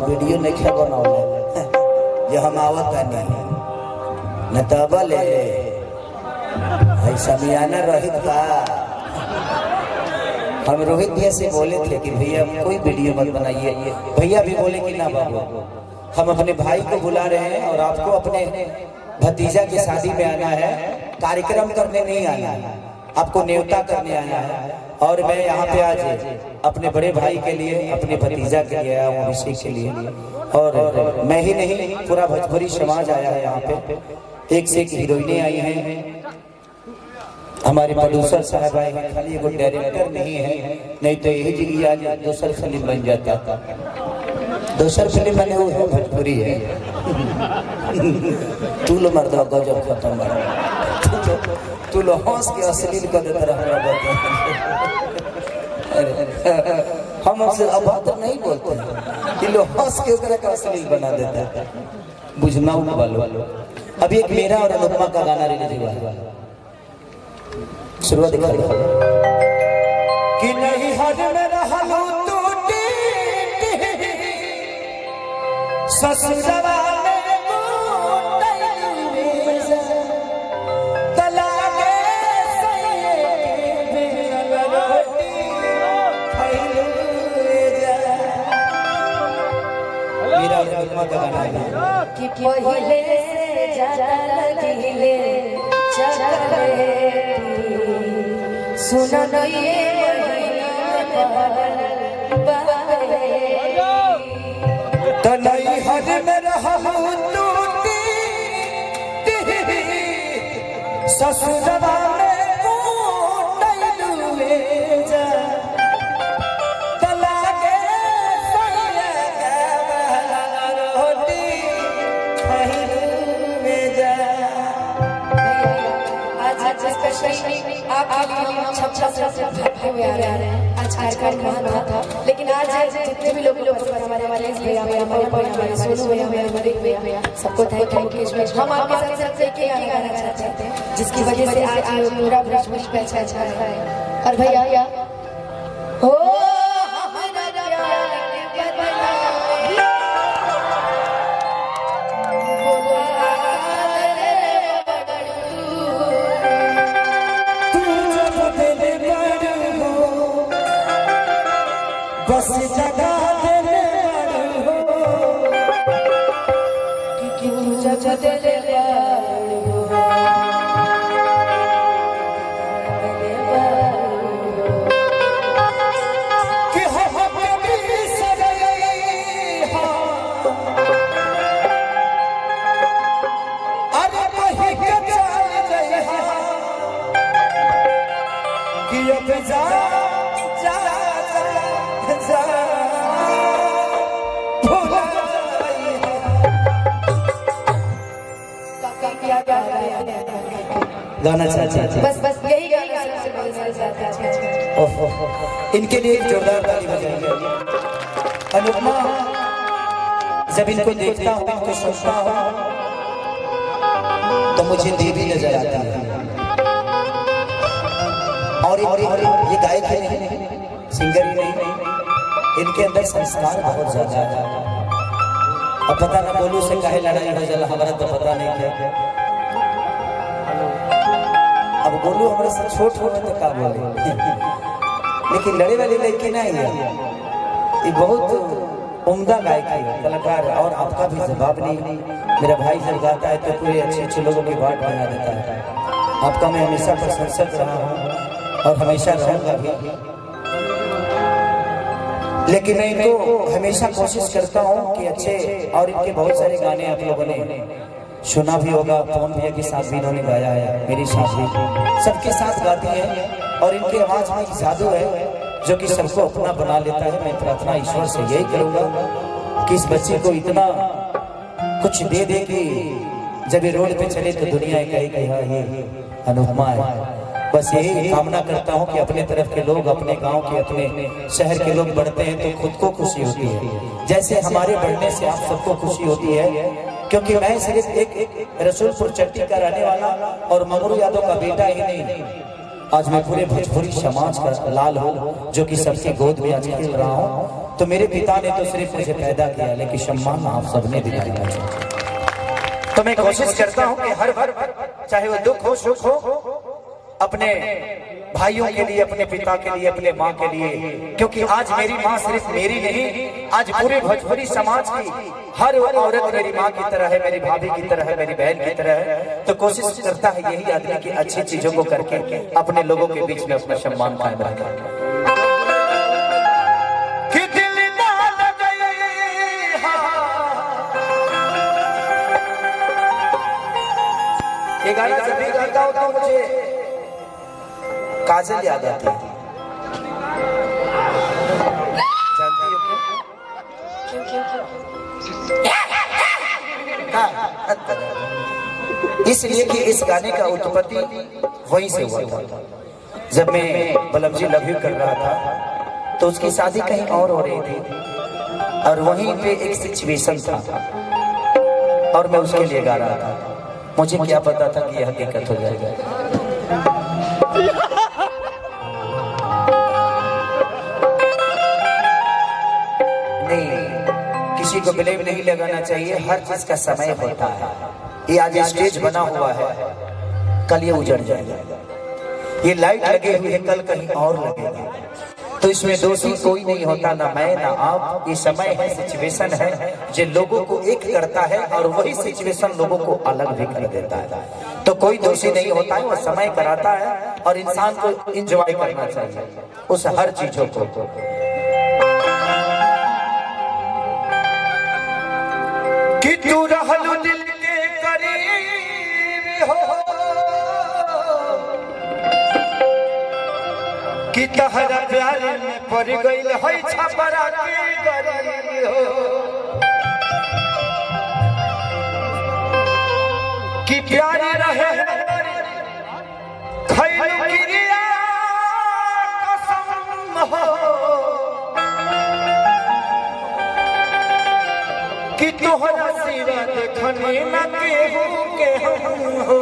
Video नहीं बनाओ ये हम आवत नहीं न तबले ऐसा मियाना रोहित का हम रोहित भैया से बोले थे कि भैया कोई वीडियो मत बनाइए। भैया भी बोले कि ना बाबू हम अपने भाई को बुला रहे हैं और आपको अपने भतीजा की शादी में आना है, कार्यक्रम करने नहीं आना है, आपको न्योता करने आना है। और मैं यहाँ पे आज अपने बड़े भाई के लिए, अपने भतीजा के लिए आया हूँ, ऋषि के लिए। और मैं ही नहीं, पूरा भोजपुरी समाज आया है यहाँ पे। एक से एक हीरोइनें आई हैं, हमारे प्रोड्यूसर साहब आए हैं। खाली वो डायरेक्टर नहीं है, नहीं तो यही जगह आज दूसर फिल्म बन जाता था। दूसर फिल्म बने हुए है भोजपुरी है। तू लो मर्दा गजब खत्म, तू लो हंस के अश्लील कर देता रहा। हम आपसे अभद्र नहीं बोलते कि लो हंस के ओकरा का अश्लील बना देता है। बुझना वालो अभी एक मेरा और अनुपमा का गाना रिलीज हुआ है, शुरुआत दिखा कि नहीं हद में रहलू टूटी ससुरवा कि पहिले से ज्यादा लगिले चकले सुनो न ये तो नहीं हद में रहलू टूटी ससुरवा में लेकिन आज जितने भी लोग हमारे भैया हमारे सोनू भैया भैया सबको थैंक यू। हम आपके साथ लेके गाना चाहते हैं जिसकी वजह से आज पूरा भोजपुरी पे अच्छा है। और भैया हो बस जगा देने हो कि जगा देने हो कि हम भी सजई अरे वही के चल गई कि अब जा गाना चाहते बस यही गाना इनके लिए एक जोरदार ताली बजाइए। अनुपमा जब इनको देखता हूँ, इनको सुनता हूँ तो मुझे देवी नजर आती है। और ये गायक ही नहीं, सिंगर ही नहीं, इनके अंदर संस्कार बहुत ज्यादा है। अब पता ना बोलू से काहे लड़ाई हो जाला, हमारा तो पता नहीं क्या। अब बोलू हमारे से छोट हो तो का बोले, लेकिन लड़े वाली लड़की नहीं है, ये बहुत उम्दा गायक है, कलाकार। और आपका भी जवाब नहीं, मेरा भाई जब गाता है तो पूरे अच्छे लोगों की बात बना देता है। आपका मैं हमेशा प्रशंसक रहा हूँ और हमेशा रहूंगा भी। लेकिन मैं इनको हमेशा कोशिश करता हूँ कि अच्छे, और इनके बहुत सारे गाने आप लोगों ने सुना भी होगा, पवन भैया के साथ भी इन्होंने गाया है, मेरी साथ भी, सबके साथ गाती है। और इनकी आवाज में एक जादू है जो कि सबको अपना बना लेता है। मैं प्रार्थना ईश्वर से यही करूंगा कि इस बच्चे को इतना कुछ दे दे कि जब ये रोड पे चले तो दुनिया कहेगी हाँ ये अनुपमा है। बस यही कामना करता हूँ कि अपने तरफ के लोग, अपने गांव के, अपने शहर के लोग बढ़ते हैं तो खुद को खुशी होती है, जैसे हमारे बढ़ने से आप सबको खुशी होती है। क्योंकि मैं सिर्फ एक रसूलपुर चट्टी का रहने वाला और मंगरू यादव का बेटा ही नहीं, आज मैं पूरे भोजपुरी समाज का लाल हूँ, जो कि सबके गोद में आज खेल रहा हूँ। तो मेरे पिता ने तो सिर्फ मुझे पैदा किया, लेकिन सम्मान आप सबने दिलाया। तो मैं कोशिश करता हूँ कि हर चाहे वो दुख हो सुख हो, अपने भाइयों के लिए, अपने पिता के लिए, अपने माँ के लिए, क्योंकि आज मेरी माँ सिर्फ मेरी नहीं, आज पूरे भोजपुरी समाज की हर औरत मेरी माँ की तरह है, मेरी भाभी की तरह है, मेरी बहन की तरह है। तो कोशिश करता है यही आदमी की अच्छी चीजों को करके अपने लोगों के बीच में अपना सम्मान कायम रखे। ये गाना जब भी गाता हूँ तो मुझे काजल याद आती है। जानती हो क्यों? इसलिए कि इस गाने का उत्पत्ति वहीं से हुआ था। जब मैं बलम जी लव यू कर रहा था तो उसकी शादी कहीं और हो रही थी और वहीं पे एक सिचुएशन था और मैं उसके लिए गा रहा था। मुझे क्या पता था कि यह हकीकत हो जाएगा। नहीं, किसी को ब्लेम नहीं लगाना चाहिए, हर चीज का समय होता है। ये आज स्टेज बना हुआ है, कल ये उजड़ जाएगा। ये लाइट लगे हुए है, कल कहीं और लगेगा। तो इसमें दोषी कोई नहीं होता, ना मैं ना आप। ये समय है, सिचुएशन है जो लोगों को एक करता है और वही सिचुएशन लोगों को अलग भी कर देता है। तो कोई दोषी नहीं होता है, वो समय कराता है और इंसान को एंजॉय करना चाहिए उस हर चीजों को। कि तू रहलू दिल के करीब हो, कि तहरा प्यार में पड़ गई है छपरा की गरीब हो, कि प्यार रहे खैलू क्रिया कसम हो, कि तोहरा सिवा देखने न केहू के हम हो।